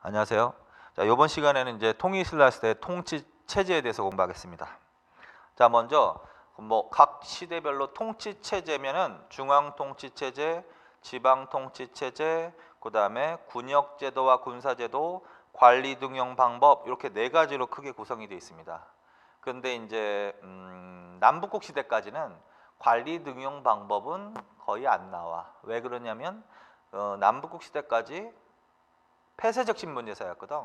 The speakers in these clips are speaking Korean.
안녕하세요. 자, 이번 시간에는 이제 통일신라 시대 통치 체제에 대해서 공부하겠습니다. 자, 먼저 각 시대별로 통치 체제면은 중앙 통치 체제, 지방 통치 체제, 그다음에 군역 제도와 군사 제도, 관리 등용 방법 이렇게 네 가지로 크게 구성이 되어 있습니다. 그런데 이제 남북국 시대까지는 관리 등용 방법은 거의 안 나와. 왜 그러냐면 남북국 시대까지 폐쇄적 신분제사였거든.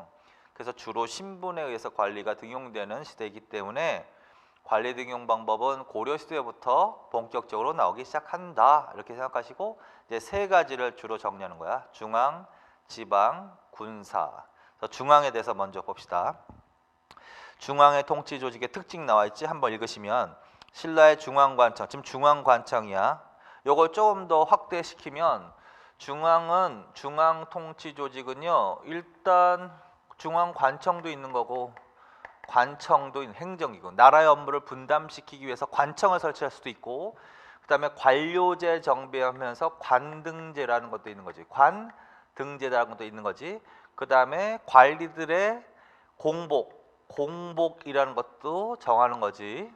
그래서 주로 신분에 의해서 관리가 등용되는 시대이기 때문에 관리 등용 방법은 고려 시대부터 본격적으로 나오기 시작한다 이렇게 생각하시고 이제 세 가지를 주로 정리하는 거야. 중앙, 지방, 군사. 중앙에 대해서 먼저 봅시다. 중앙의 통치 조직의 특징 나와 있지? 한번 읽으시면 신라의 중앙관청, 지금 중앙관청이야. 요걸 조금 더 확대시키면 중앙 통치 조직은요, 일단 중앙관청도 있는 거고 관청도 있는 행정이고, 나라의 업무를 분담시키기 위해서 관청을 설치할 수도 있고, 그 다음에 관료제 정비하면서 관등제라는 것도 있는 거지. 관등제라는 것도 있는 거지. 그 다음에 관리들의 공복이라는 것도 정하는 거지.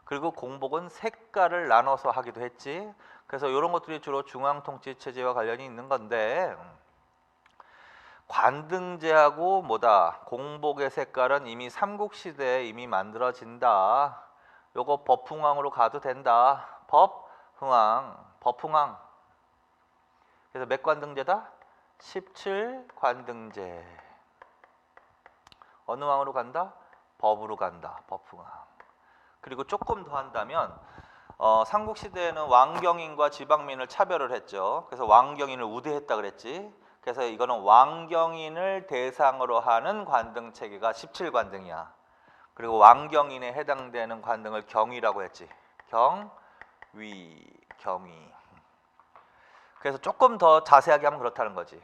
그리고 공복은 색깔을 나눠서 하기도 했지. 그래서 이런 것들이 주로 중앙통치 체제와 관련이 있는 건데, 관등제하고 공복의 색깔은 이미 삼국시대에 이미 만들어진다. 요거 법흥왕으로 가도 된다. 법흥왕. 그래서 몇 관등제다? 17관등제. 어느 왕으로 간다? 법으로 간다. 법흥왕. 그리고 조금 더 한다면 삼국시대에는 왕경인과 지방민을 차별을 했죠. 그래서 왕경인을 우대했다 그랬지. 그래서 이거는 왕경인을 대상으로 하는 관등 체계가 17관등이야. 그리고 왕경인에 해당되는 관등을 경위라고 했지. 경위. 그래서 조금 더 자세하게 하면 그렇다는 거지.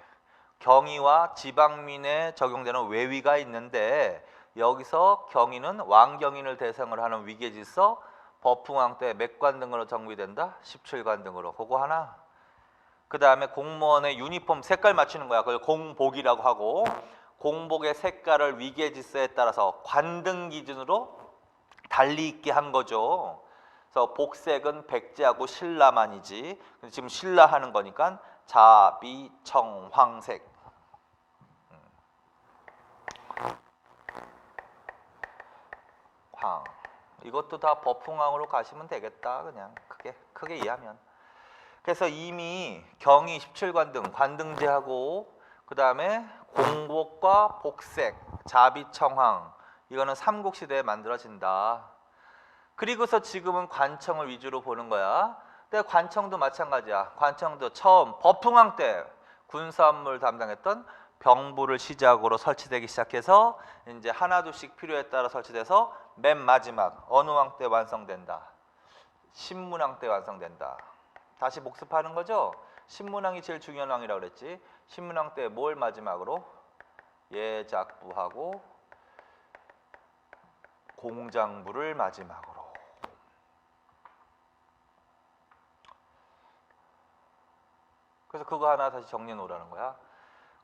경위와 지방민에 적용되는 외위가 있는데 여기서 경위는 왕경인을 대상으로 하는 위계질서, 법흥왕 때 몇 관등으로 정비된다? 17관등으로. 그거 하나. 그 다음에 공무원의 유니폼 색깔 맞추는 거야. 그걸 공복이라고 하고, 공복의 색깔을 위계질서에 따라서 관등 기준으로 달리 있게 한 거죠. 그래서 복색은 백제하고 신라만이지. 지금 신라 하는 거니까 자비청황색. 황. 이것도 다 법흥왕으로 가시면 되겠다. 그냥 크게 이해하면. 그래서 이미 경위 17관등, 관등제하고 그 다음에 공복과 복색, 자비청황 이거는 삼국시대에 만들어진다. 그리고서 지금은 관청을 위주로 보는 거야. 근데 관청도 마찬가지야. 관청도 처음 법흥왕 때 군사 업무를 담당했던 병부를 시작으로 설치되기 시작해서 이제 하나둘씩 필요에 따라 설치돼서 맨 마지막 어느 왕 때 완성된다. 신문왕 때 완성된다. 다시 복습하는 거죠. 신문왕이 제일 중요한 왕이라고 그랬지. 신문왕 때 뭘 마지막으로? 예작부하고 공장부를 마지막으로. 그래서 그거 하나 다시 정리해 놓으라는 거야.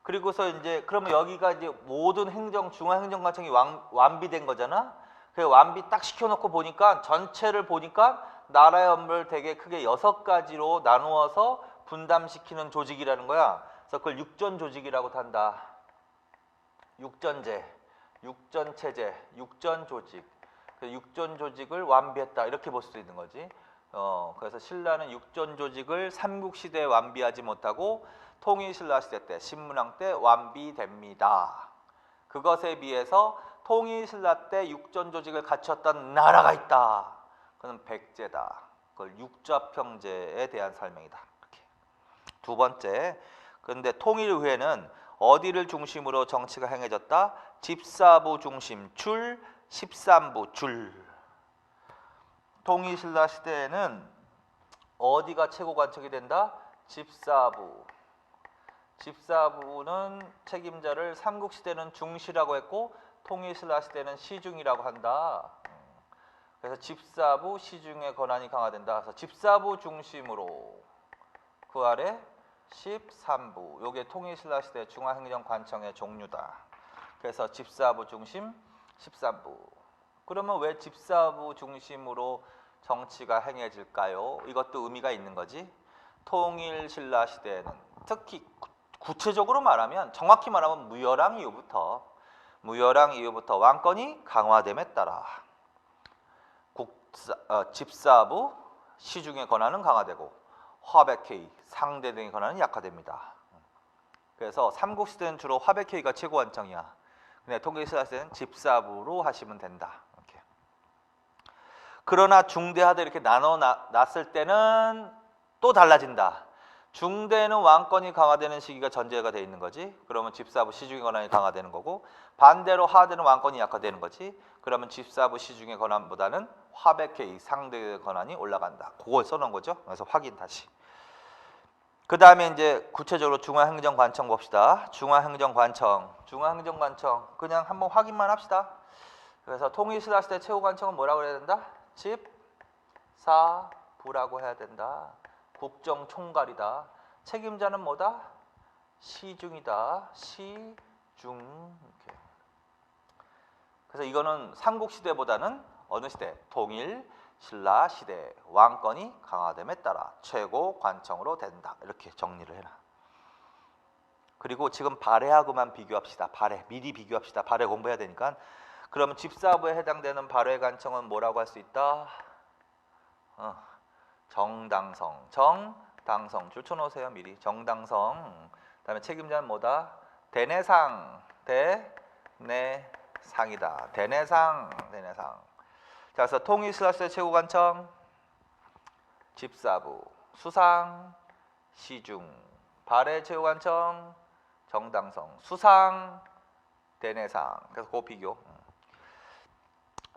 그리고서 이제 그러면 여기가 이제 모든 중앙행정관청이 완비된 거잖아. 그 완비 딱 시켜놓고 보니까 전체를 보니까 나라의 업무를 되게 크게 6가지로 나누어서 분담시키는 조직이라는 거야. 그래서 그걸 육전조직이라고 한다. 육전제, 육전체제, 육전조직. 육전조직을 완비했다 이렇게 볼 수도 있는 거지. 그래서 신라는 육전조직을 삼국시대에 완비하지 못하고 통일신라 시대 때, 신문왕 때 완비됩니다. 그것에 비해서 통일신라 때 육전조직을 갖췄던 나라가 있다. 그건 백제다. 그걸 육좌평제에 대한 설명이다. 이렇게. 두 번째, 그런데 통일 후에는 어디를 중심으로 정치가 행해졌다? 집사부 중심 줄, 13부 줄. 통일신라 시대에는 어디가 최고 관청이 된다? 집사부. 집사부는 책임자를 삼국시대는 중시라고 했고 통일신라 시대는 시중이라고 한다. 그래서 집사부, 시중의 권한이 강화된다. 그래서 집사부 중심으로 그 아래 13부. 요게 통일신라시대 중앙행정관청의 종류다. 그래서 집사부 중심 13부. 그러면 왜 집사부 중심으로 정치가 행해질까요? 이것도 의미가 있는 거지. 통일신라시대에는 특히 구체적으로 말하면, 정확히 말하면 무열왕 이후부터 왕권이 강화됨에 따라 집사부, 시중의 권한은 강화되고 화백회의, 상대 등의 권한은 약화됩니다. 그래서 삼국시대는 주로 화백회의가 최고관청이야. 근데 통일신라시대는 집사부로 하시면 된다. 이렇게. 그러나 중대하대 이렇게 나눠놨을 때는 또 달라진다. 중대는 왕권이 강화되는 시기가 전제가 돼 있는 거지. 그러면 집사부, 시중의 권한이 강화되는 거고, 반대로 하대는 왕권이 약화되는 거지. 그러면 집사부, 시중의 권한보다는 화백회의, 상대의 권한이 올라간다. 그걸 써놓은 거죠. 그래서 확인 다시. 그 다음에 이제 구체적으로 중앙행정관청 봅시다. 중앙행정관청 그냥 한번 확인만 합시다. 그래서 통일신라시대 최고관청은 뭐라고 해야 된다? 집사부라고 해야 된다. 국정총괄이다. 책임자는 뭐다? 시중이다. 시중. 이렇게. 그래서 이거는 삼국시대보다는 어느 시대? 통일신라시대. 왕권이 강화됨에 따라 최고관청으로 된다. 이렇게 정리를 해라. 그리고 지금 발해하고만 비교합시다. 발해. 미리 비교합시다. 발해 공부해야 되니까. 그러면 집사부에 해당되는 발해관청은 뭐라고 할 수 있다? 정당성 줄쳐놓으세요. 미리. 정당성. 그다음에 책임자는 뭐다? 대내상. 대내상이다. 대내상. 자, 그래서 통일신라시대 최고관청, 집사부, 수상, 시중, 발해 최고관청, 정당성, 수상, 대내상. 그래서 그 비교.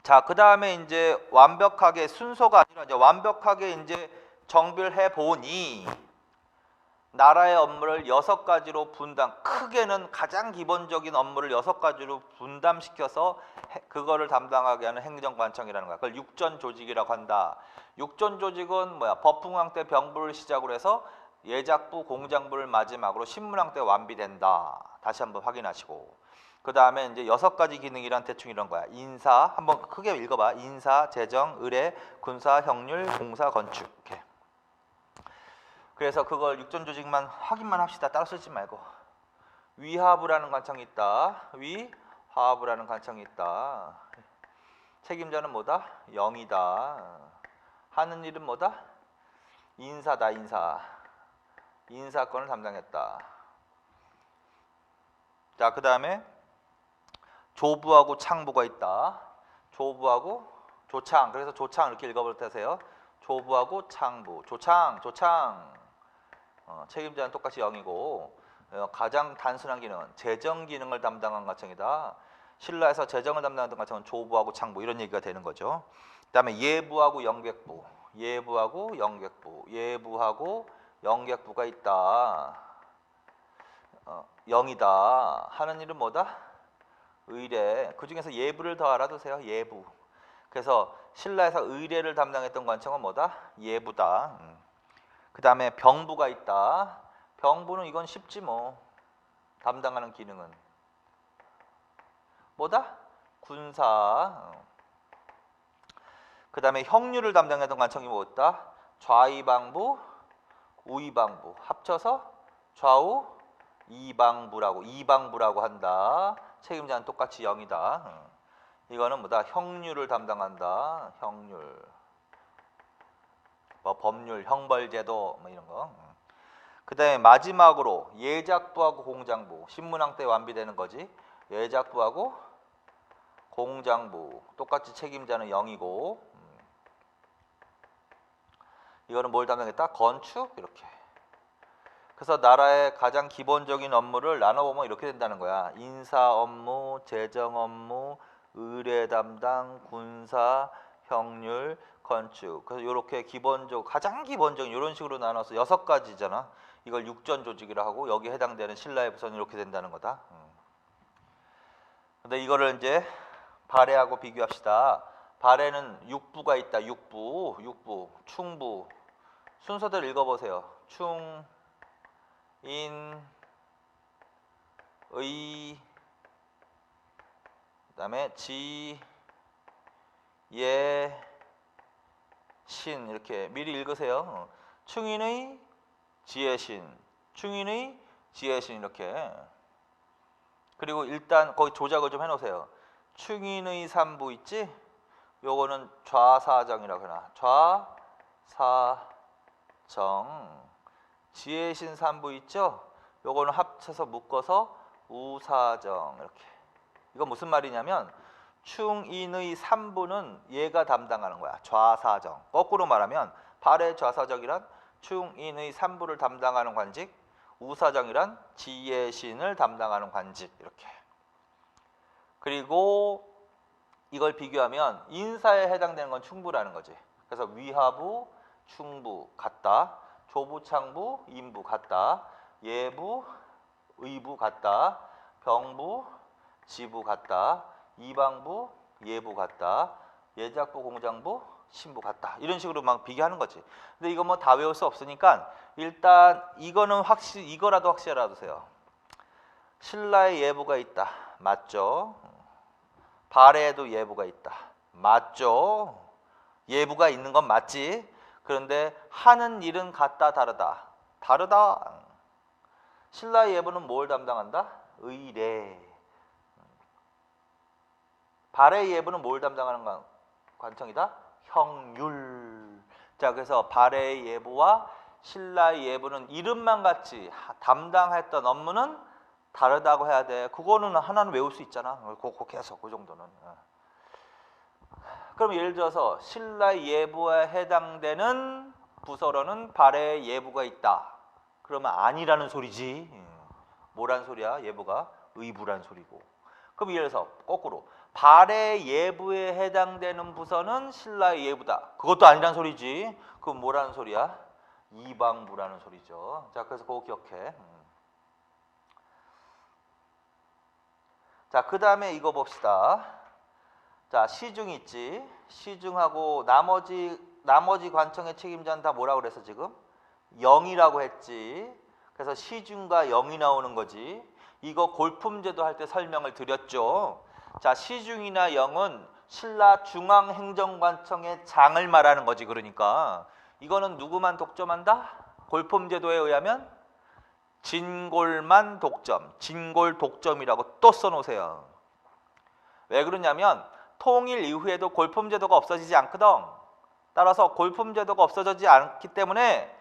자, 그 다음에 이제 완벽하게 순서가 아니라 이제 완벽하게 이제 정비해 보니 나라의 업무를 6가지로 분담, 크게는 가장 기본적인 업무를 6가지로 분담시켜서 그거를 담당하게 하는 행정관청이라는 거야. 그걸 육전조직이라고 한다. 육전조직은 뭐야? 법흥왕 때 병부를 시작으로 해서 예작부, 공장부를 마지막으로 신문왕 때 완비된다. 다시 한번 확인하시고. 그 다음에 이제 6가지 기능이란 대충 이런 거야. 인사, 한번 크게 읽어봐. 인사, 재정, 의뢰, 군사, 형률, 공사, 건축. 이렇게. 그래서 그걸 육전조직만 확인만 합시다. 따로 쓰지 말고. 위하부라는 관청이 있다. 위하부라는 관청이 있다. 책임자는 뭐다? 영이다. 하는 일은 뭐다? 인사다. 인사권을 담당했다. 자, 그 다음에 조부하고 창부가 있다. 조부하고 조창. 그래서 조창 이렇게 읽어보세요. 조부하고 창부. 조창. 책임자는 똑같이 0이고 가장 단순한 기능은 재정 기능을 담당한 관청이다. 신라에서 재정을 담당하던 관청은 조부하고 창부 이런 얘기가 되는 거죠. 그 다음에 예부하고 영객부. 예부하고 영객부가 있다. 0이다. 하는 일은 뭐다? 의뢰. 그 중에서 예부를 더 알아두세요. 예부. 그래서 신라에서 의뢰를 담당했던 관청은 뭐다? 예부다. 그 다음에 병부가 있다. 병부는 이건 쉽지 뭐. 담당하는 기능은 뭐다? 군사. 그 다음에 형률을 담당했던 관청이 뭐였다? 좌이방부, 우이방부. 합쳐서 좌우 이방부라고 한다. 책임자는 똑같이 0이다. 이거는 뭐다? 형률을 담당한다. 형률. 뭐 법률, 형벌제도 뭐 이런 거. 그 다음에 마지막으로 예작부하고 공장부. 신문왕 때 완비되는 거지. 예작부하고 공장부. 똑같이 책임자는 0이고. 이거는 뭘 담당했다? 건축. 이렇게. 그래서 나라의 가장 기본적인 업무를 나눠보면 이렇게 된다는 거야. 인사 업무, 재정 업무, 의뢰 담당, 군사, 형률, 건축. 그래서 이렇게 가장 기본적인 이런 식으로 나눠서 6가지잖아. 이걸 육전 조직이라 하고 여기에 해당되는 신라의 부서는 이렇게 된다는 거다. 근데 이거를 이제 발해하고 비교합시다. 발해는 육부가 있다. 육부, 충부. 순서대로 읽어보세요. 그다음에 지예 신 이렇게 미리 읽으세요. 충인의 지혜신, 충인의 지혜신 이렇게. 그리고 일단 거기 조작을 좀 해놓으세요. 충인의 삼부 있지? 요거는 좌사정이라고 해놔. 좌사정. 지혜신 삼부 있죠? 요거는 합쳐서 묶어서 우사정 이렇게. 이건 무슨 말이냐면 충인의 삼부는 얘가 담당하는 거야. 좌사정. 거꾸로 말하면 발의 좌사정이란 충인의 삼부를 담당하는 관직, 우사정이란 지혜신을 담당하는 관직 이렇게. 그리고 이걸 비교하면 인사에 해당되는 건 충부라는 거지. 그래서 위하부, 충부 같다. 조부창부, 인부 같다. 예부, 의부 같다. 병부, 지부 같다. 이방부, 예부 같다. 예작부, 공장부, 신부 같다. 이런 식으로 막 비교하는 거지. 근데 이거 뭐 다 외울 수 없으니까 일단 이거는 이거라도 확실히 알아두세요. 신라에 예부가 있다. 맞죠? 발에도 예부가 있다. 맞죠? 예부가 있는 건 맞지? 그런데 하는 일은 같다 다르다. 다르다. 신라의 예부는 뭘 담당한다? 의례. 발의 예부는 뭘 담당하는 관청이다? 형률. 자, 그래서 발의 예부와 신라의 예부는 이름만 같이 담당했던 업무는 다르다고 해야 돼. 그거는 하나는 외울 수 있잖아. 그거 계속 그 정도는. 그럼 예를 들어서 신라의 예부에 해당되는 부서로는 발의 예부가 있다. 그러면 아니라는 소리지. 뭐란 소리야? 예부가 의부란 소리고. 그럼 예를 들어서 거꾸로 발의 예부에 해당되는 부서는 신라의 예부다. 그것도 아니란 소리지. 그럼 뭐라는 소리야? 이방부라는 소리죠. 자, 그래서 그거 기억해. 자, 그 다음에 이거 봅시다. 자, 시중 있지. 시중하고 나머지 관청의 책임자는 다 뭐라고 그랬어 지금? 0이라고 했지. 그래서 시중과 0이 나오는 거지. 이거 골품제도 할 때 설명을 드렸죠. 자, 시중이나 0은 신라 중앙행정관청의 장을 말하는 거지. 그러니까 이거는 누구만 독점한다? 골품제도에 의하면 진골만 독점, 진골 독점이라고 또 써놓으세요. 왜 그러냐면 통일 이후에도 골품제도가 없어지지 않거든. 따라서 골품제도가 없어지지 않기 때문에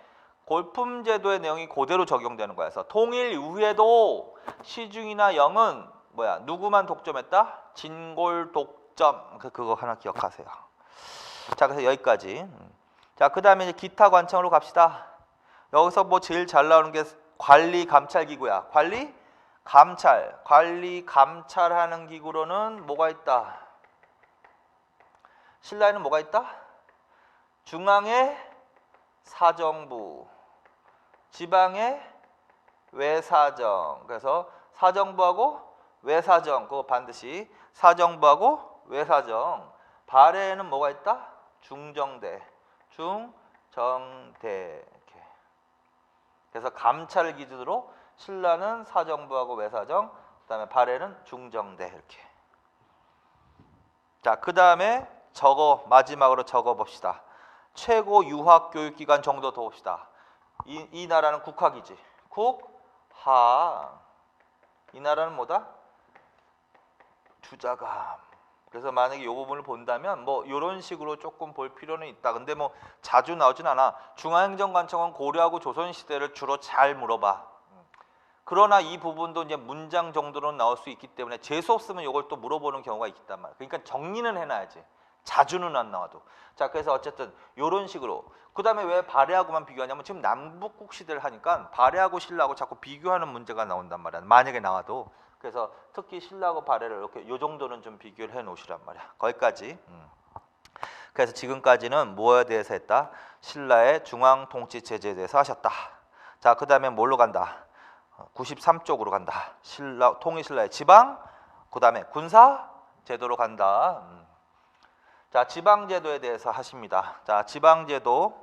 골품제도의 내용이 그대로 적용되는 거야. 그래서 통일 이후에도 시중이나 영은 뭐야? 누구만 독점했다? 진골 독점. 그거 하나 기억하세요. 자, 그래서 여기까지. 자, 그 다음에 기타 관청으로 갑시다. 여기서 뭐 제일 잘 나오는 게 관리 감찰 기구야. 관리 감찰하는 기구로는 뭐가 있다? 신라에는 뭐가 있다? 중앙의 사정부, 지방의 외사정. 그래서 사정부하고 외사정, 그거 반드시 사정부하고 외사정. 발에는 뭐가 있다? 중정대, 이렇게. 그래서 감찰을 기준으로 신라는 사정부하고 외사정, 그다음에 발에는 중정대 이렇게. 자, 그 다음에 마지막으로 적어 봅시다. 최고 유학 교육기관 정도 더 봅시다. 이 나라는 국학이지. 국하. 이 나라는 뭐다? 주자감. 그래서 만약에 이 부분을 본다면 뭐 이런 식으로 조금 볼 필요는 있다. 근데 뭐 자주 나오진 않아. 중앙행정관청은 고려하고 조선시대를 주로 잘 물어봐. 그러나 이 부분도 이제 문장 정도로 나올 수 있기 때문에 재수 없으면 이걸 또 물어보는 경우가 있단 말이야. 그러니까 정리는 해놔야지. 자주는 안 나와도. 자, 그래서 어쨌든 이런 식으로. 그 다음에 왜 발해하고만 비교하냐면 지금 남북국 시대를 하니까 발해하고 신라하고 자꾸 비교하는 문제가 나온단 말이야. 만약에 나와도. 그래서 특히 신라하고 발해를 이렇게 요 정도는 좀 비교를 해 놓으시란 말이야. 거기까지. 그래서 지금까지는 뭐에 대해서 했다? 신라의 중앙 통치 체제에 대해서 하셨다. 자, 그 다음에 뭘로 간다? 93쪽으로 간다. 통일 신라의 지방, 그 다음에 군사 제도로 간다. 자, 지방 제도에 대해서 하십니다. 자, 지방 제도,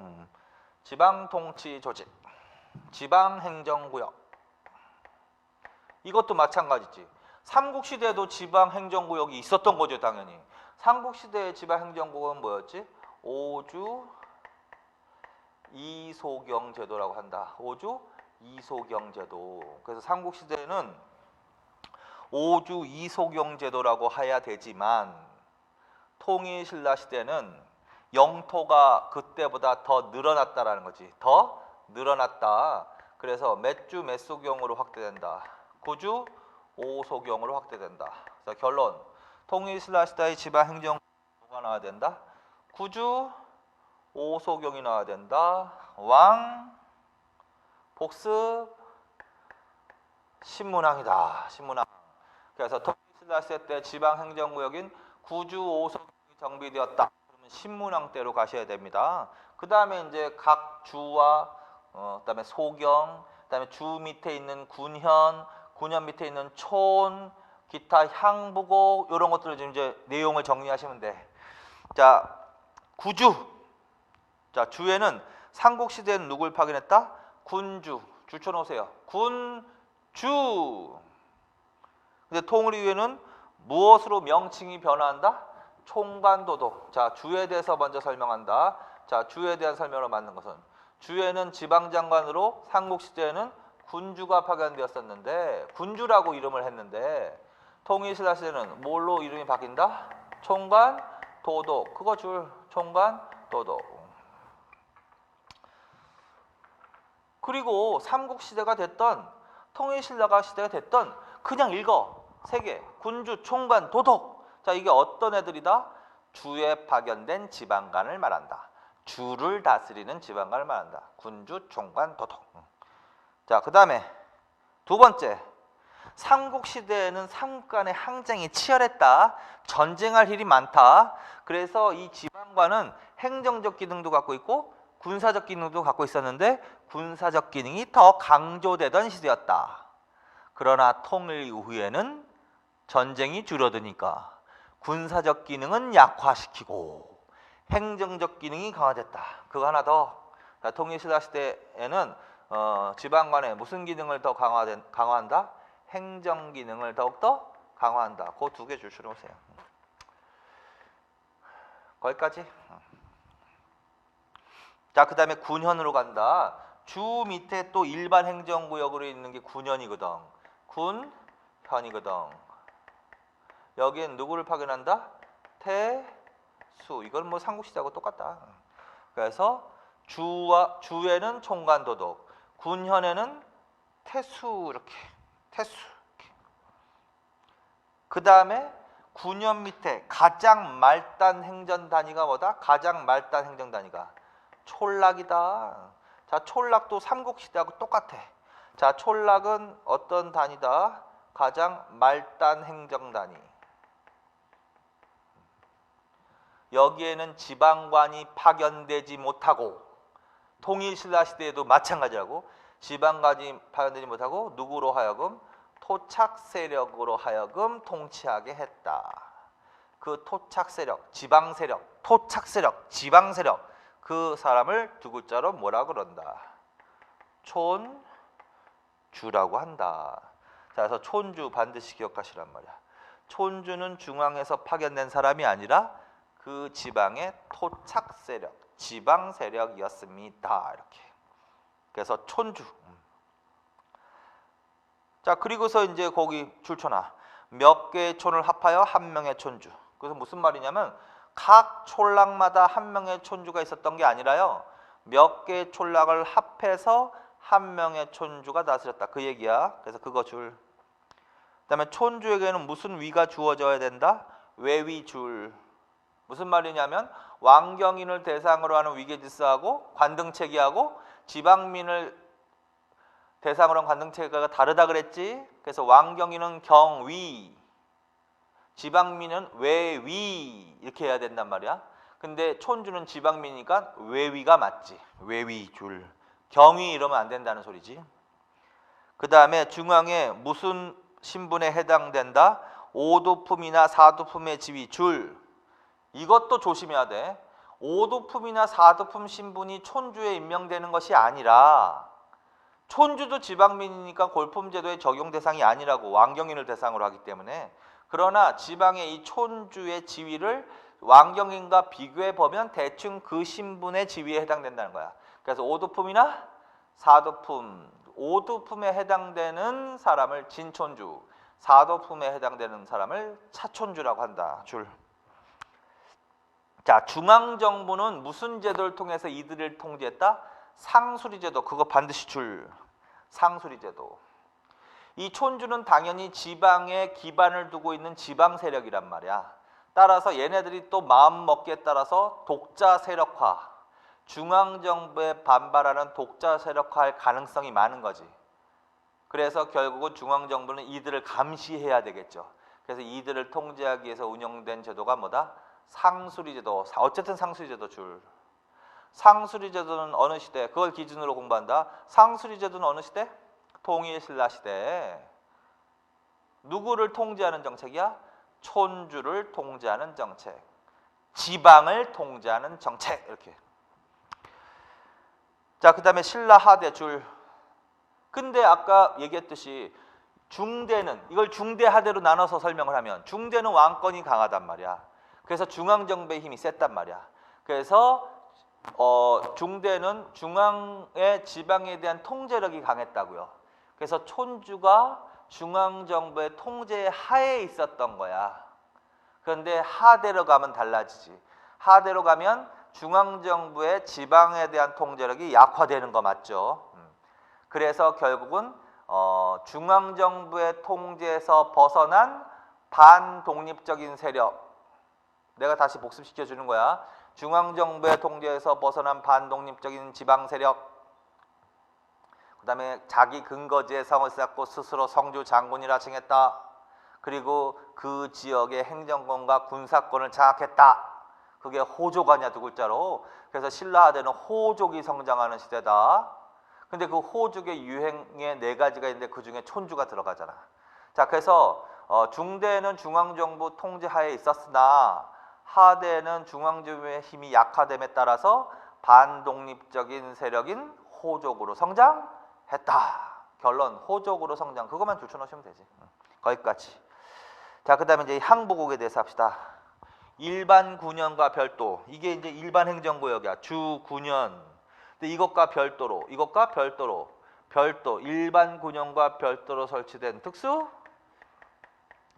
지방 통치 조직, 지방 행정구역. 이것도 마찬가지지. 삼국시대에도 지방행정구역이 있었던 거죠, 당연히. 삼국시대의 지방행정구역은 뭐였지? 오주 이소경제도라고 한다. 오주 이소경제도. 그래서 삼국시대에는 오주 이소경제도라고 해야 되지만 통일신라 시대는 영토가 그때보다 더 늘어났다라는 거지. 더 늘어났다. 그래서 몇 주 몇 소경으로 확대된다. 9주 5소경으로 확대된다. 그래서 결론. 통일신라 시대의 지방행정구가 나와야 된다. 9주 5소경이 나와야 된다. 왕 복습 신문왕이다. 신문왕. 그래서 통일신라 시대 때 지방행정구역인 9주 5소경이 정비되었다. 그러면 신문왕 때로 가셔야 됩니다. 그 다음에 이제 각 주와 그다음에 소경, 그다음에 주 밑에 있는 군현, 군현 밑에 있는 촌, 기타 향부고 이런 것들을 지금 이제 내용을 정리하시면 돼. 자, 구주. 자, 주에는 삼국시대는 누굴 파견했다? 군주. 줄 쳐놓으세요. 군주. 근데 통일 이후에는 무엇으로 명칭이 변화한다? 총관도독. 자, 주에 대해서 먼저 설명한다. 자, 주에 대한 설명을 맞는 것은 주에는 지방장관으로 삼국시대에는 군주가 파견되었었는데 군주라고 이름을 했는데 통일신라 시대는 뭘로 이름이 바뀐다? 총관, 도독. 그거 줄. 총관, 도독. 그리고 삼국시대가 됐던 통일신라 시대가 됐던 그냥 읽어. 세 개. 군주, 총관, 도독. 자, 이게 어떤 애들이다? 주에 파견된 지방관을 말한다. 주를 다스리는 지방관을 말한다. 군주, 총관, 도독. 자, 그 다음에 두 번째. 삼국시대에는 삼국 간의 항쟁이 치열했다. 전쟁할 일이 많다. 그래서 이 지방관은 행정적 기능도 갖고 있고 군사적 기능도 갖고 있었는데 군사적 기능이 더 강조되던 시대였다. 그러나 통일 이후에는 전쟁이 줄어드니까 군사적 기능은 약화시키고 행정적 기능이 강화됐다. 그거 하나 더. 통일신라 시대에는 지방관의 무슨 기능을 더 강화한다? 행정 기능을 더욱더 강화한다. 그 두 개 줄줄 오세요. 거기까지. 자, 그 다음에 군현으로 간다. 주 밑에 또 일반 행정구역으로 있는 게 군현이거든. 군현이거든. 여기엔 누구를 파견한다? 태수. 이건 뭐 삼국시대하고 똑같다. 그래서 주에는 총관도독, 군현에는 태수. 이렇게 태수. 그 다음에 군현 밑에 가장 말단 행정 단위가 뭐다? 가장 말단 행정 단위가 촌락이다. 자, 촌락도 삼국시대하고 똑같아. 자, 촌락은 어떤 단위다? 가장 말단 행정 단위. 여기에는 지방관이 파견되지 못하고 통일신라 시대에도 마찬가지라고 지방관이 파견되지 못하고 누구로 하여금 토착 세력으로 하여금 통치하게 했다. 그 토착 세력, 지방 세력, 토착 세력, 지방 세력 그 사람을 두 글자로 뭐라 그런다? 촌주라고 한다. 자, 그래서 촌주 반드시 기억하시란 말이야. 촌주는 중앙에서 파견된 사람이 아니라 그 지방의 토착 세력, 지방 세력이었습니다. 이렇게. 그래서 촌주. 자, 그리고서 이제 거기 줄쳐놔. 몇 개의 촌을 합하여 한 명의 촌주. 그래서 무슨 말이냐면 각 촌락마다 한 명의 촌주가 있었던 게 아니라요. 몇 개의 촌락을 합해서 한 명의 촌주가 다스렸다. 그 얘기야. 그래서 그거 줄. 그다음에 촌주에게는 무슨 위가 주어져야 된다? 외위줄. 무슨 말이냐면 왕경인을 대상으로 하는 위계질서하고 관등체계하고 지방민을 대상으로 한 관등체계가 다르다 그랬지. 그래서 왕경인은 경위, 지방민은 외위 이렇게 해야 된단 말이야. 근데 촌주는 지방민이니까 외위가 맞지. 외위줄. 경위 이러면 안 된다는 소리지. 그 다음에 중앙에 무슨 신분에 해당된다? 오도품이나 사도품의 지위 줄. 이것도 조심해야 돼. 오도품이나 사도품 신분이 촌주에 임명되는 것이 아니라 촌주도 지방민이니까 골품제도의 적용 대상이 아니라고 왕경인을 대상으로 하기 때문에 그러나 지방의 이 촌주의 지위를 왕경인과 비교해 보면 대충 그 신분의 지위에 해당된다는 거야. 그래서 오두품이나 사두품, 오두품에 해당되는 사람을 진촌주, 사두품에 해당되는 사람을 차촌주라고 한다. 줄. 자, 중앙정부는 무슨 제도를 통해서 이들을 통제했다? 상수리제도. 그거 반드시 줄. 상수리제도. 이 촌주는 당연히 지방에 기반을 두고 있는 지방 세력이란 말이야. 따라서 얘네들이 또 마음 먹기에 따라서 독자 세력화, 중앙정부에 반발하는 독자 세력화할 가능성이 많은 거지. 그래서 결국은 중앙정부는 이들을 감시해야 되겠죠. 그래서 이들을 통제하기 위해서 운영된 제도가 뭐다? 상수리제도. 어쨌든 상수리제도 줄. 상수리제도는 어느 시대? 그걸 기준으로 공부한다. 상수리제도는 어느 시대? 통일신라 시대. 누구를 통제하는 정책이야? 촌주를 통제하는 정책. 지방을 통제하는 정책. 이렇게. 자, 그 다음에 신라 하대 줄. 근데 아까 얘기했듯이 중대는, 이걸 중대 하대로 나눠서 설명을 하면 중대는 왕권이 강하단 말이야. 그래서 중앙정부의 힘이 셌단 말이야. 그래서 중대는 중앙의 지방에 대한 통제력이 강했다고요. 그래서 촌주가 중앙정부의 통제 하에 있었던 거야. 그런데 하대로 가면 달라지지. 하대로 가면 중앙정부의 지방에 대한 통제력이 약화되는 거 맞죠? 그래서 결국은 중앙정부의 통제에서 벗어난 반독립적인 세력. 내가 다시 복습시켜 주는 거야. 중앙정부의 통제에서 벗어난 반독립적인 지방 세력. 그 다음에 자기 근거지에 성을 쌓고 스스로 성주 장군이라 칭했다. 그리고 그 지역의 행정권과 군사권을 장악했다. 그게 호족아냐 두 글자로. 그래서 신라하대는 호족이 성장하는 시대다. 근데 그 호족의 유행에 네 가지가 있는데 그 중에 촌주가 들어가잖아. 자, 그래서 중대는 중앙정부 통제하에 있었으나 하대는 중앙정부의 힘이 약화됨에 따라서 반독립적인 세력인 호족으로 성장했다. 결론 호족으로 성장. 그것만 줄쳐놓으시면 되지. 거기까지. 자, 그 다음에 이제 항부국에 대해서 합시다. 일반 군현과 별도. 이게 이제 일반 행정구역이야. 주 군현. 근데 이것과 별도로 별도 일반 군현과 별도로 설치된 특수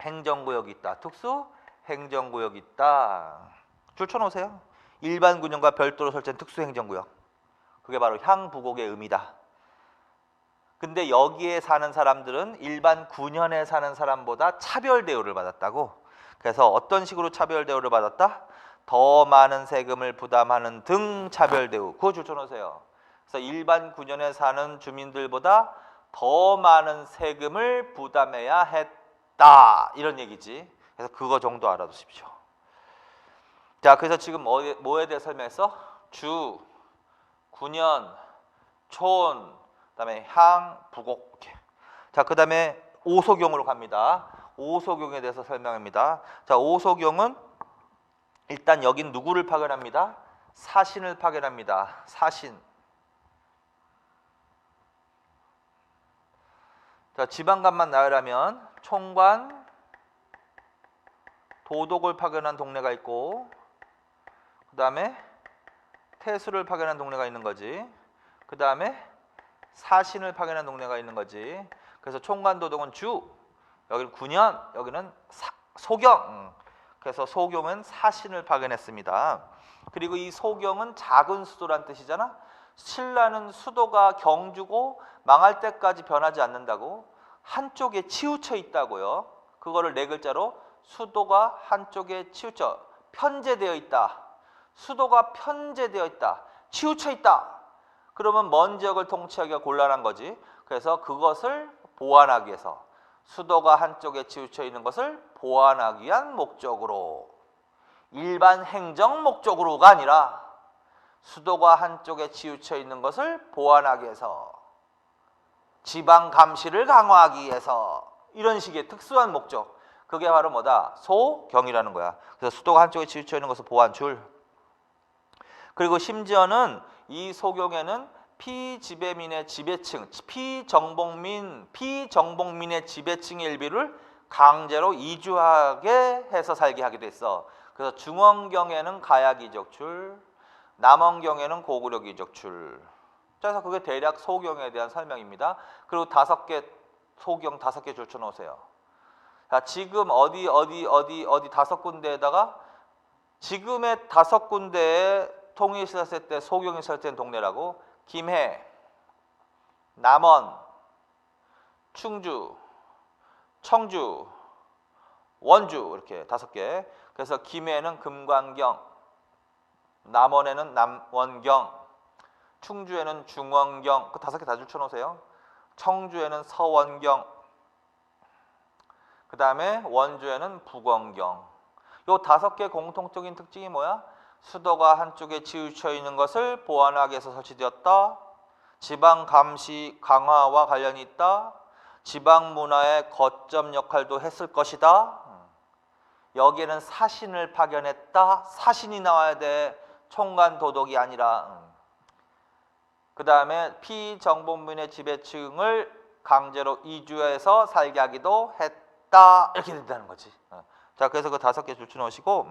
행정구역이 있다. 특수 행정구역이 있다. 줄쳐놓으세요. 일반 군현과 별도로 설치된 특수 행정구역. 그게 바로 향부곡의 의미다. 근데 여기에 사는 사람들은 일반 군현에 사는 사람보다 차별 대우를 받았다고. 그래서 어떤 식으로 차별 대우를 받았다? 더 많은 세금을 부담하는 등 차별 대우. 그거 줄쳐놓으세요. 그래서 일반 군현에 사는 주민들보다 더 많은 세금을 부담해야 했다. 이런 얘기지. 그래서 그거 정도 알아두십시오. 자, 그래서 지금 뭐에 대해 설명했어? 주, 군현, 촌, 그다음에 향, 부곡. 이렇게. 자, 그다음에 오소경으로 갑니다. 오소경에 대해서 설명합니다. 자, 오소경은 일단 여긴 누구를 파견합니다? 사신을 파견합니다. 사신. 자, 지방관만 나열하면 총관, 도독을 파견한 동네가 있고, 그 다음에 태수를 파견한 동네가 있는 거지. 그 다음에 사신을 파견한 동네가 있는 거지. 그래서 총관, 도독은 주, 여기는 군현, 여기는 소경. 그래서 소경은 사신을 파견했습니다. 그리고 이 소경은 작은 수도란 뜻이잖아. 신라는 수도가 경주고 망할 때까지 변하지 않는다고. 한쪽에 치우쳐 있다고요. 그거를 네 글자로 수도가 한쪽에 치우쳐, 편제되어 있다. 수도가 편제되어 있다. 치우쳐 있다. 그러면 먼 지역을 통치하기가 곤란한 거지. 그래서 그것을 보완하기 위해서 수도가 한쪽에 치우쳐 있는 것을 보완하기 위한 목적으로, 일반 행정 목적으로가 아니라 수도가 한쪽에 치우쳐 있는 것을 보완하기 위해서, 지방 감시를 강화하기 위해서, 이런 식의 특수한 목적. 그게 바로 뭐다? 소경이라는 거야. 그래서 수도가 한쪽에 치우쳐 있는 것을 보완 줄. 그리고 심지어는 이 소경에는 피지배민의 지배층, 피정복민의 지배층의 일부를 강제로 이주하게 해서 살게 하게 됐어. 그래서 중원경에는 가야귀족출, 남원경에는 고구려귀족출. 그래서 그게 대략 소경에 대한 설명입니다. 그리고 5개 소경 5개 줄쳐 놓으세요. 자, 지금 어디 5군데에다가 지금의 5군데에 통일시대 때 소경이 설치된 동네라고. 김해, 남원, 충주, 청주, 원주 이렇게 5개. 그래서 김해는 금관경, 남원에는 남원경, 충주에는 중원경. 그 5개 다 줄쳐 놓으세요. 청주에는 서원경, 그 다음에 원주에는 북원경. 요 5개 공통적인 특징이 뭐야? 수도가 한쪽에 치우쳐 있는 것을 보완하기 위해서 설치되었다. 지방 감시 강화와 관련이 있다. 지방 문화의 거점 역할도 했을 것이다. 여기에는 사신을 파견했다. 사신이 나와야 돼. 총관 도독이 아니라. 그 다음에 피정복민의 지배층을 강제로 이주해서 살게 하기도 했다. 이렇게 된다는 거지. 자, 그래서 그 5개 줄쳐 놓으시고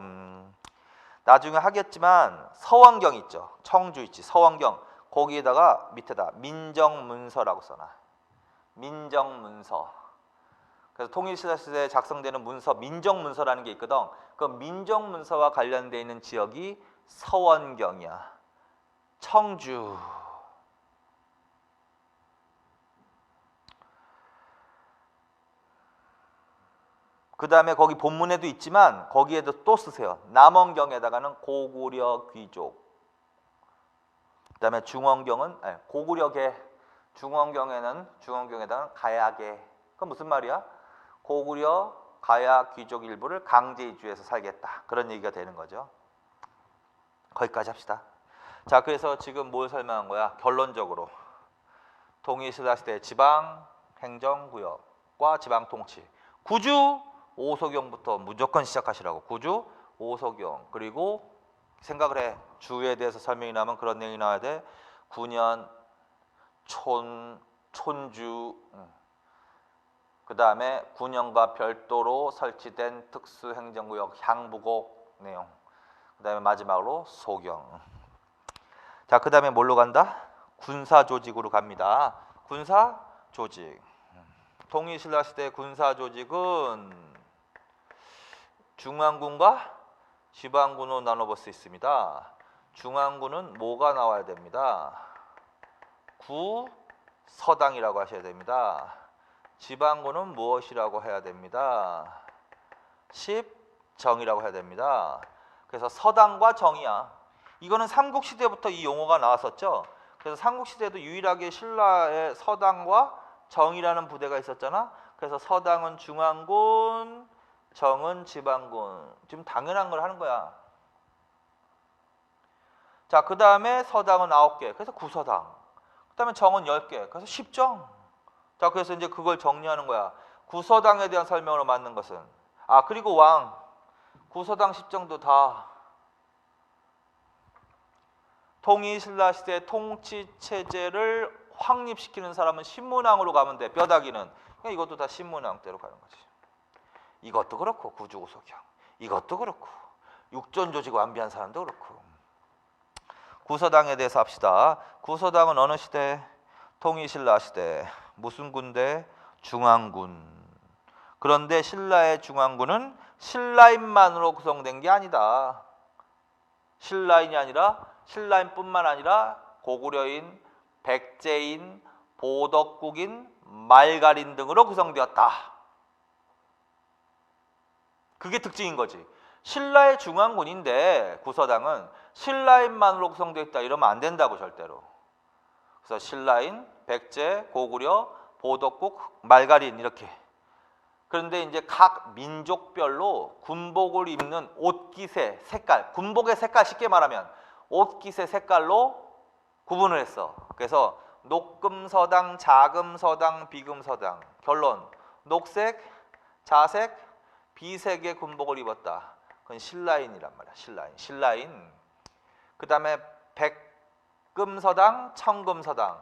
나중에 하겠지만 서원경 있죠. 청주 있지. 서원경. 거기에다가 밑에다 민정문서라고 써놔. 민정문서. 그래서 통일시대에 작성되는 문서, 민정문서라는 게 있거든. 그 민정문서와 관련되어 있는 지역이 서원경이야. 청주. 그 다음에 거기 본문에도 있지만 거기에도 또 쓰세요. 남원경에다가는 고구려 귀족. 그 다음에 중원경은 고구려계. 중원경에다가는 가야계. 그건 무슨 말이야? 고구려 가야 귀족 일부를 강제 이주해서 살겠다. 그런 얘기가 되는 거죠. 거기까지 합시다. 자, 그래서 지금 뭘 설명한 거야? 결론적으로 통일신라시대 지방 행정구역과 지방통치. 구주 오소경부터 무조건 시작하시라고. 구주 오소경. 그리고 생각을 해. 주에 대해서 설명이 나면 그런 내용이 나와야 돼. 군현, 촌주. 그 다음에 군현과 별도로 설치된 특수행정구역 향부곡 내용. 그 다음에 마지막으로 소경. 자, 그 다음에 뭘로 간다? 군사조직으로 갑니다. 군사조직. 통일신라시대 군사조직은 중앙군과 지방군으로 나눠볼 수 있습니다. 중앙군은 뭐가 나와야 됩니다? 구서당이라고 하셔야 됩니다. 지방군은 무엇이라고 해야 됩니다? 십정이라고 해야 됩니다. 그래서 서당과 정이야. 이거는 삼국시대부터 이 용어가 나왔었죠. 그래서 삼국시대에도 유일하게 신라의 서당과 정이라는 부대가 있었잖아. 그래서 서당은 중앙군, 정은 지방군. 지금 당연한 걸 하는 거야. 자, 그 다음에 서당은 9개. 그래서 구서당. 그 다음에 정은 10개. 그래서 십정. 자, 그래서 이제 그걸 정리하는 거야. 구서당에 대한 설명으로 맞는 것은. 그리고 왕. 구서당 십정도 다. 통일신라시대 통치체제를 확립시키는 사람은 신문왕으로 가면 돼. 뼈다귀는. 그러니까 이것도 다 신문왕대로 가는 거지. 이것도 그렇고 구주구소경. 이것도 그렇고 육전조직 완비한 사람도 그렇고. 구서당에 대해서 합시다. 구서당은 어느 시대? 통일신라시대. 무슨 군대? 중앙군. 그런데 신라의 중앙군은 신라인만으로 구성된 게 아니다. 신라인이 아니라 신라인뿐만 아니라 고구려인, 백제인, 보덕국인, 말갈인 등으로 구성되었다. 그게 특징인 거지. 신라의 중앙군인데 구서당은 신라인만으로 구성되어 있다 이러면 안 된다고 절대로. 그래서 신라인, 백제, 고구려, 보덕국, 말갈인 이렇게. 그런데 이제 각 민족별로 군복을 입는 옷깃의 색깔, 군복의 색깔 쉽게 말하면 옷깃의 색깔로 구분을 했어. 그래서 녹금서당, 자금서당, 비금서당. 결론, 녹색, 자색, 비색의 군복을 입었다. 그건 신라인이란 말이야. 신라인. 그 다음에 백금서당, 청금서당.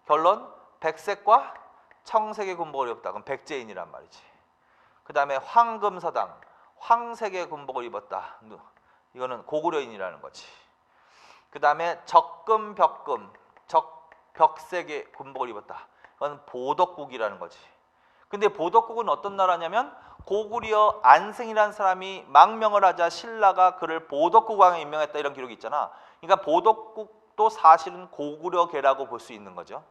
결론 백색과 청색의 군복을 입었다. 그럼 백제인이란 말이지. 그 다음에 황금서당, 황색의 군복을 입었다. 이거는 고구려인이라는 거지. 그 다음에 적금, 벽금, 벽색의 군복을 입었다. 이건 보덕국이라는 거지. 근데 보덕국은 어떤 나라냐면 고구려 안승이라는 사람이 망명을 하자 신라가 그를 보덕국왕에 임명했다 이런 기록이 있잖아. 그러니까 보덕국도 사실은 고구려계라고 볼 수 있는 거죠.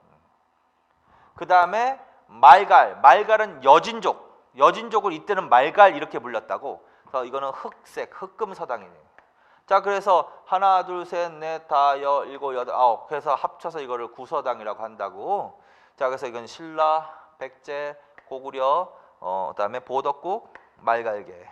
그 다음에 말갈은 여진족을 이때는 말갈 이렇게 불렸다고. 그래서 이거는 흑색, 흑금서당이네요. 자, 그래서 하나, 둘, 셋, 넷, 다, 여, 일곱, 여덟, 아홉. 그래서 합쳐서 이거를 구서당이라고 한다고. 자, 그래서 이건 신라, 백제, 고구려, 그다음에 보덕국, 말갈계.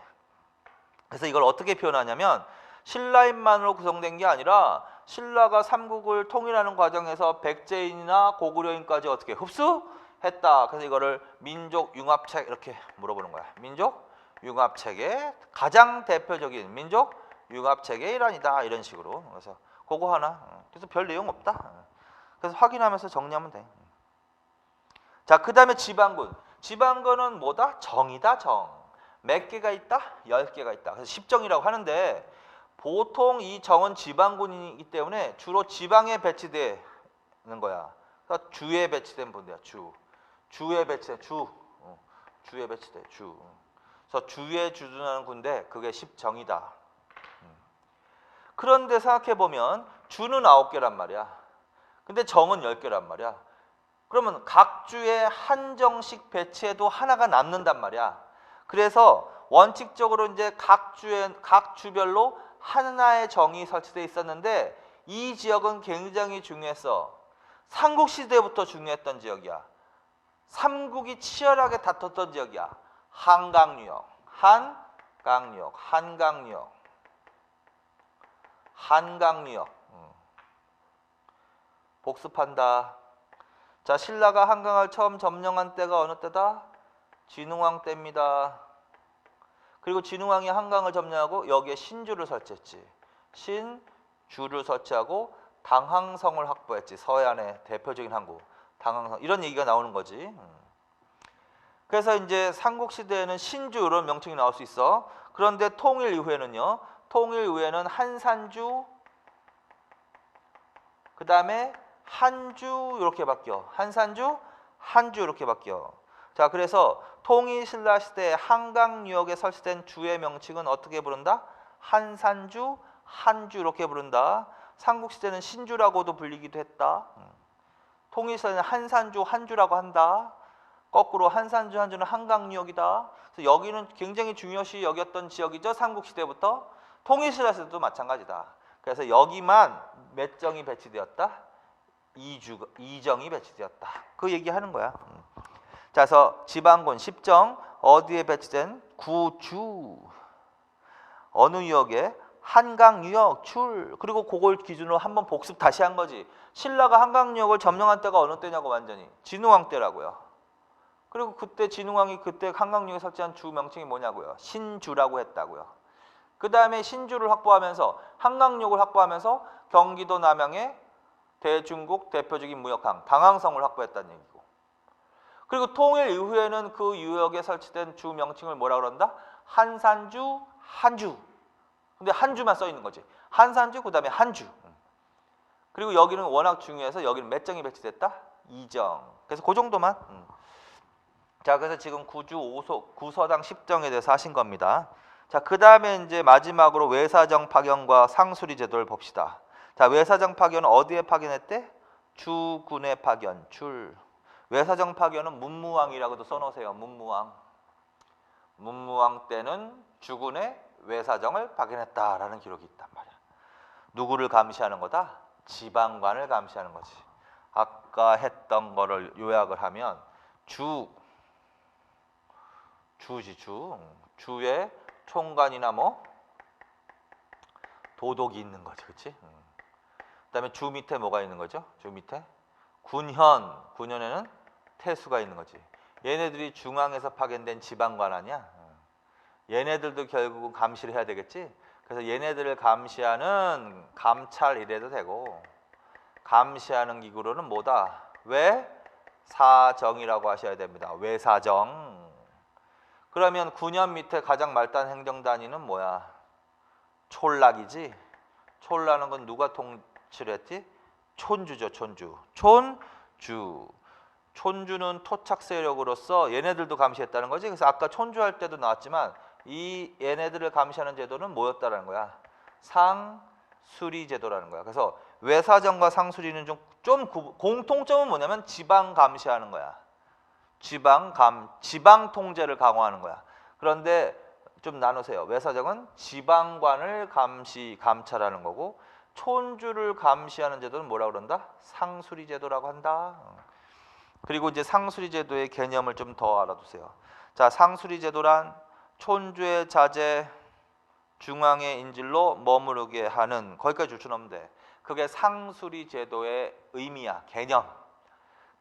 그래서 이걸 어떻게 표현하냐면 신라인만으로 구성된 게 아니라 신라가 삼국을 통일하는 과정에서 백제인이나 고구려인까지 어떻게 흡수했다. 그래서 이거를 민족 융합책 이렇게 물어보는 거야. 민족 융합책의 가장 대표적인 민족 융합책의 일환이다. 이런 식으로. 그래서 그거 하나. 그래서 별 내용 없다. 그래서 확인하면서 정리하면 돼. 자, 그 다음에 지방군. 지방군은 뭐다? 정이다, 정. 몇 개가 있다? 10개가 있다. 그래서 10정이라고 하는데 보통 이 정은 지방군이기 때문에 주로 지방에 배치되는 거야. 그러니까 주에 배치된 분들이야. 주에 배치된 주에 배치돼. 그래서 주에 주둔하는 군대 그게 10정이다. 그런데 생각해 보면 주는 9개란 말이야. 근데 정은 10개란 말이야. 그러면 각 주에 한 정씩 배치해도 하나가 남는단 말이야. 그래서 원칙적으로 이제 각 주별로 하나의 정이 설치되어 있었는데 이 지역은 굉장히 중요했어. 삼국시대부터 중요했던 지역이야. 삼국이 치열하게 다퉜던 지역이야. 한강유역. 복습한다. 자, 신라가 한강을 처음 점령한 때가 어느 때다? 진흥왕 때입니다. 그리고 진흥왕이 한강을 점령하고 여기에 신주를 설치했지. 신주를 설치하고 당항성을 확보했지. 서해안의 대표적인 항구 당항성. 이런 얘기가 나오는 거지. 그래서 이제 삼국시대에는 신주 이런 명칭이 나올 수 있어. 그런데 통일 이후에는요. 한산주, 그 다음에 한주 이렇게 바뀌어. 한산주, 한주 이렇게 바뀌어. 자, 그래서 통일신라 시대 한강유역에 설치된 주의 명칭은 어떻게 부른다? 한산주, 한주 이렇게 부른다. 삼국시대는 신주라고도 불리기도 했다. 통일시대는 한산주, 한주라고 한다. 거꾸로 한산주, 한주는 한강유역이다. 그래서 여기는 굉장히 중요시 여겼던 지역이죠. 삼국시대부터. 통일신라 시대도 마찬가지다. 그래서 여기만 몇 정이 배치되었다? 2정이 배치되었다. 그 얘기하는 거야. 자, 그래서 지방군 10정 어디에 배치된? 구주. 어느 유역에? 한강유역 출. 그리고 그걸 기준으로 한번 복습 다시 한 거지. 신라가 한강유역을 점령한 때가 어느 때냐고 완전히. 진흥왕 때라고요. 그리고 그때 진흥왕이 그때 한강유역에 설치한 주 명칭이 뭐냐고요. 신주라고 했다고요. 그 다음에 신주를 확보하면서 한강유역을 확보하면서 경기도 남양의 대중국 대표적인 무역항 당항성을 확보했다는 얘기고. 그리고 통일 이후에는 그 유역에 설치된 주 명칭을 뭐라 그런다? 한산주, 한주. 근데 한주만 써 있는 거지. 한산주 그다음에 한주. 그리고 여기는 워낙 중요해서 여기는 몇 정이 배치됐다? 2정. 그래서 그 정도만. 자, 그래서 지금 구서당 10정에 대해서 하신 겁니다. 자, 그다음에 이제 마지막으로 외사정 파견과 상수리 제도를 봅시다. 자, 외사정 파견은 어디에 파견했대? 주군에 파견, 줄. 외사정 파견은 문무왕이라고도 써놓으세요. 문무왕 때는 주군에 외사정을 파견했다라는 기록이 있단 말이야. 누구를 감시하는 거다? 지방관을 감시하는 거지. 아까 했던 거를 요약을 하면 주의 총관이나 뭐 도독이 있는 거지, 그렇지? 그다음에 주 밑에 뭐가 있는 거죠? 주 밑에 군현에는 태수가 있는 거지. 얘네들이 중앙에서 파견된 지방관 아니야? 얘네들도 결국은 감시를 해야 되겠지. 그래서 얘네들을 감시하는 감찰 이래도 되고, 감시하는 기구로는 뭐다? 외사정이라고 하셔야 됩니다. 외사정. 그러면 9년 밑에 가장 말단 행정단위는 뭐야? 촌락이지. 촌라는 건 누가 통치를 했지? 촌주죠. 촌주. 촌주. 촌주는 토착 세력으로서 얘네들도 감시했다는 거지. 그래서 아까 촌주할 때도 나왔지만 이 얘네들을 감시하는 제도는 뭐였다라는 거야? 상수리 제도라는 거야. 그래서 외사정과 상수리는 좀 공통점은 뭐냐면 지방 감시하는 거야. 지방 통제를 강화하는 거야. 그런데 좀 나누세요. 외사정은 지방관을 감찰하는 거고 촌주를 감시하는 제도는 뭐라 그런다? 상수리 제도라고 한다. 그리고 이제 상수리 제도의 개념을 좀 더 알아두세요. 자, 상수리 제도란 촌주의 자제 중앙의 인질로 머무르게 하는, 거기까지 줄쳐놓으면 돼. 그게 상수리 제도의 의미야, 개념.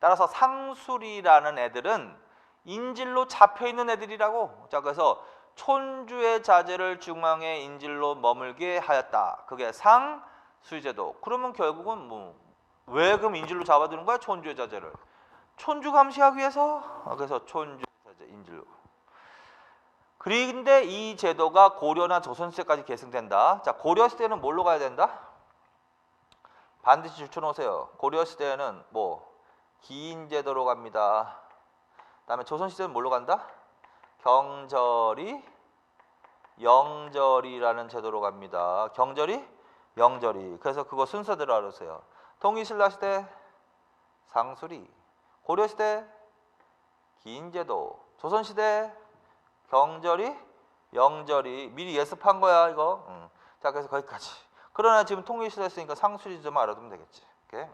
따라서 상수리라는 애들은 인질로 잡혀 있는 애들이라고. 자, 그래서 촌주의 자제를 중앙의 인질로 머물게 하였다. 그게 상수리 제도. 그러면 결국은 왜 그럼 인질로 잡아두는 거야? 촌주의 자제를. 촌주 감시하기 위해서. 그래서 촌주 자제 인질로. 그런데 이 제도가 고려나 조선시대까지 계승된다. 자, 고려시대는 뭘로 가야 된다? 반드시 줄쳐놓으세요. 고려시대에는 기인제도로 갑니다. 그다음에 조선시대는 뭘로 간다? 경절이, 영절이라는 제도로 갑니다. 경절이, 영절이. 그래서 그거 순서대로 알아두세요. 통일신라시대 상수리, 고려시대 기인제도, 조선시대 경절이, 영절이. 미리 예습한 거야 이거. 자, 그래서 거기까지. 그러나 지금 통일시대 했으니까 상수리 좀 알아두면 되겠지. 오케이?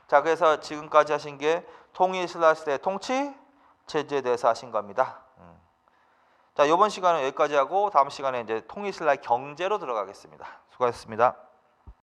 자, 그래서 지금까지 하신 게 통일신라시대 통치 체제에 대해서 하신 겁니다. 자, 이번 시간은 여기까지 하고 다음 시간에 이제 통일신라 경제로 들어가겠습니다. 수고하셨습니다.